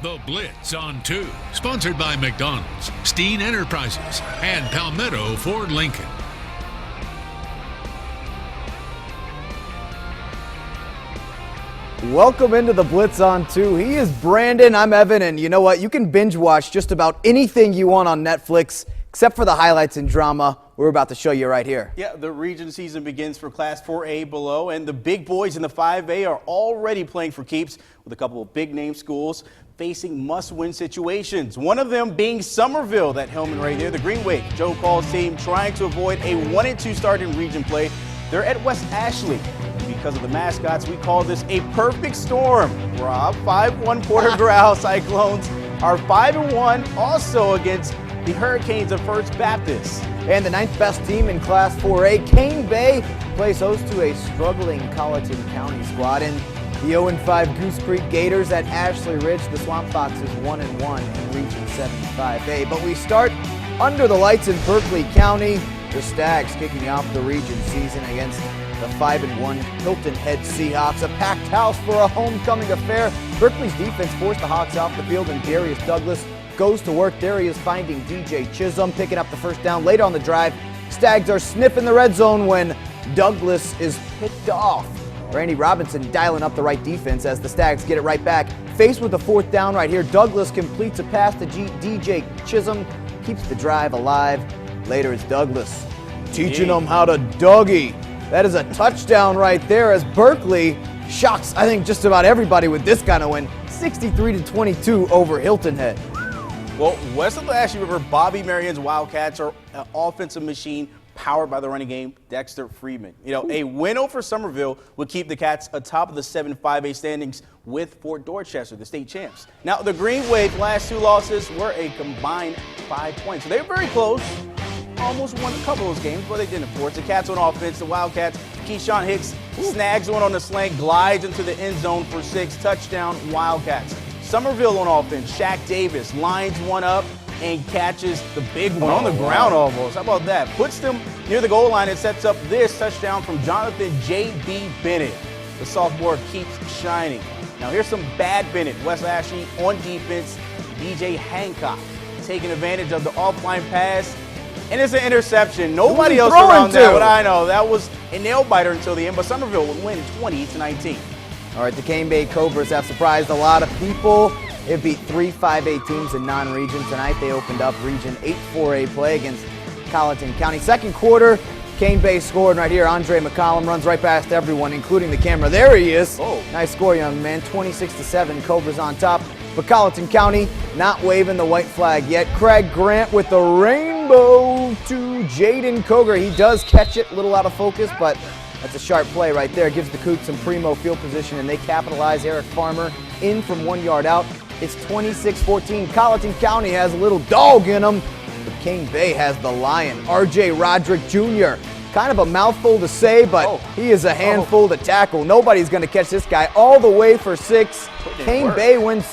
The Blitz on 2, sponsored by McDonald's, Steen Enterprises, and Palmetto Ford Lincoln. Welcome into the Blitz on 2. He is Brandon, I'm Evan, and you know what? You can binge watch just about anything you want on Netflix, except for the highlights and drama we're about to show you right here. Yeah, the region season begins for Class 4A below, and the big boys in the 5A are already playing for keeps with a couple of big-name schools facing must-win situations. One of them being Somerville, that Hillman right there, the Green Wave. Joe Call's team trying to avoid a 1-2 start in region play. They're at West Ashley. Because of the mascots, we call this a perfect storm. Rob, 5-1 Porter Growl Cyclones are 5-1 also against the Hurricanes of First Baptist. And the 9th best team in Class 4A, Cane Bay, plays host to a struggling Colleton County squad. And the 0-5 Goose Creek Gators at Ashley Ridge. The Swamp Foxes 1-1 in Region 75A. But we start under the lights in Berkeley County. The Stags kicking off the region season against the 5-1 Hilton Head Seahawks. A packed house for a homecoming affair. Berkeley's defense forced the Hawks off the field, and Darius Douglas goes to work. There he is finding DJ Chisholm, picking up the first down. Later on the drive, Stags are sniffing the red zone when Douglas is picked off. Randy Robinson dialing up the right defense as the Stags get it right back. Faced with the 4th down right here, Douglas completes a pass to DJ Chisholm, keeps the drive alive. Later it's Douglas teaching them how to Dougie. That is a touchdown right there as Berkeley shocks, I think, just about everybody with this kind of win. 63-22 over Hilton Head. Well, west of the Ashley River, Bobby Marion's Wildcats are an offensive machine powered by the running game, Dexter Freeman. You know, a win over Somerville would keep the Cats atop of the 7-5A standings with Fort Dorchester, the state champs. Now, the Green Wave last 2 losses were a combined 5 points. So they were very close. Almost won a couple of those games, but they didn't, of course. The Cats on offense, the Wildcats, Keyshawn Hicks snags one on the slant, glides into the end zone for 6, touchdown Wildcats. Somerville on offense, Shaq Davis lines one up and catches the big one on the ground almost. How about that? Puts them near the goal line and sets up this touchdown from Jonathan J.B. Bennett. The sophomore keeps shining. Now here's some bad Bennett. West Ashley on defense, DJ Hancock taking advantage of the offline pass. And it's an interception. Nobody else around that, but I know. That was a nail-biter until the end, but Somerville would win 20-19. All right, the Cane Bay Cobras have surprised a lot of people. They beat 3 5A teams in non-region tonight. They opened up Region 8 4A play against Colleton County. Second quarter, Cane Bay scored right here. Andre McCollum runs right past everyone, including the camera. There he is. Oh. Nice score, young man. 26-7, Cobras on top. But Colleton County not waving the white flag yet. Craig Grant with the rainbow to Jaden Koger. He does catch it, a little out of focus, but that's a sharp play right there. Gives the Cougs some primo field position, and they capitalize. Eric Farmer in from 1 yard out. It's 26-14. Colleton County has a little dog in them, but Cane Bay has the lion. R.J. Roderick Jr. Kind of a mouthful to say, but he is a handful to tackle. Nobody's going to catch this guy all the way for 6. Cane Bay wins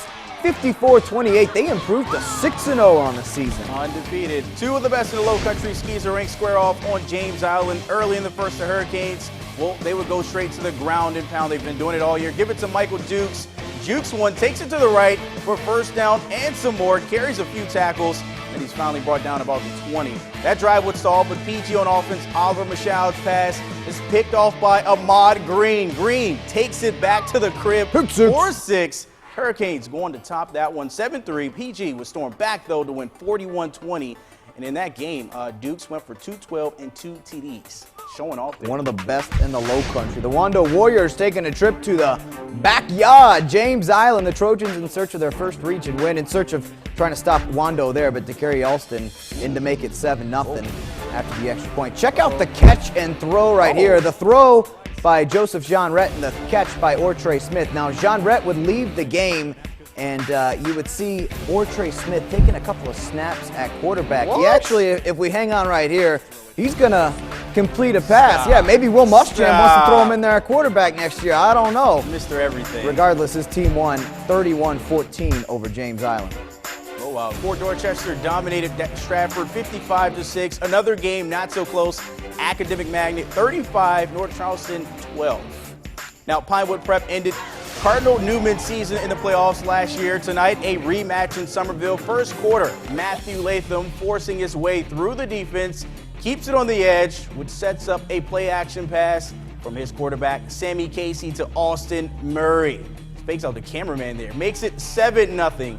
54-28. They improved to 6-0 on the season. Undefeated. 2 of the best in the low country skis are ranked square off on James Island. Early in the first, the Hurricanes, well, they would go straight to the ground and pound. They've been doing it all year. Give it to Michael Dukes. Jukes one, takes it to the right for first down and some more. Carries a few tackles, and he's finally brought down about the 20. That drive would stall, but PG on offense, Oliver Michaud's pass is picked off by Ahmad Green. Green takes it back to the crib for 6. Hurricanes going to top that one 7-3. PG was stormed back, though, to win 41-20. And in that game, Dukes went for 212 and 2 TDs. Showing off there. One of the best in the low country. The Wando Warriors taking a trip to the backyard, James Island. The Trojans in search of their first region win, in search of trying to stop Wando there, but DeCarry Alston in to make it 7-0 after the extra point. Check out the catch and throw right here. The throw by Joseph Jean Rett and the catch by Ortre Smith. Now, Jean Rett would leave the game, and you would see Ortre Smith taking a couple of snaps at quarterback. He actually, if we hang on right here, he's going to complete a pass. Yeah, maybe Will Muschamp wants to throw him in there at quarterback next year. I don't know. Mr. Everything. Regardless, his team won 31-14 over James Island. Oh, wow. Fort Dorchester dominated Stratford 55-6. Another game not so close. Academic Magnet 35, North Charleston 12. Now, Pinewood Prep ended Cardinal Newman season in the playoffs last year. Tonight, a rematch in Somerville. First quarter, Matthew Latham forcing his way through the defense, keeps it on the edge, which sets up a play-action pass from his quarterback, Sammy Casey, to Austin Murray. Fakes out the cameraman there, makes it 7-0.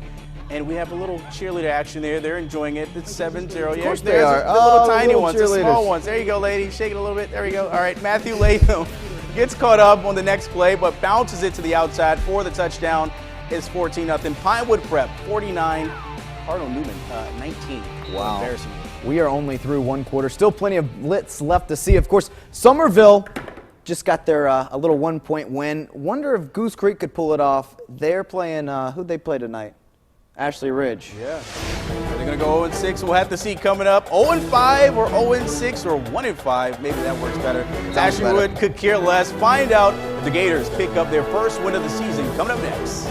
And we have a little cheerleader action there. They're enjoying it. It's 7-0. Of course Yeah, they are. the little tiny little ones, the small ones. There you go, lady. Shake it a little bit. There we go. All right, Matthew Latham gets caught up on the next play, but bounces it to the outside for the touchdown. It's 14-0. Pinewood Prep, 49. Cardinal Newman, 19. Wow. Embarrassing. We are only through one quarter. Still plenty of Blitz left to see. Of course, Somerville just got their a little 1-point win. Wonder if Goose Creek could pull it off. They're playing, who'd they play tonight? Ashley Ridge. Yeah. Are they going to go 0-6? We'll have to see coming up. 0-5 or 0-6 or 1-5. Maybe that works better. Ashley Wood could care less. Find out if the Gators pick up their first win of the season coming up next.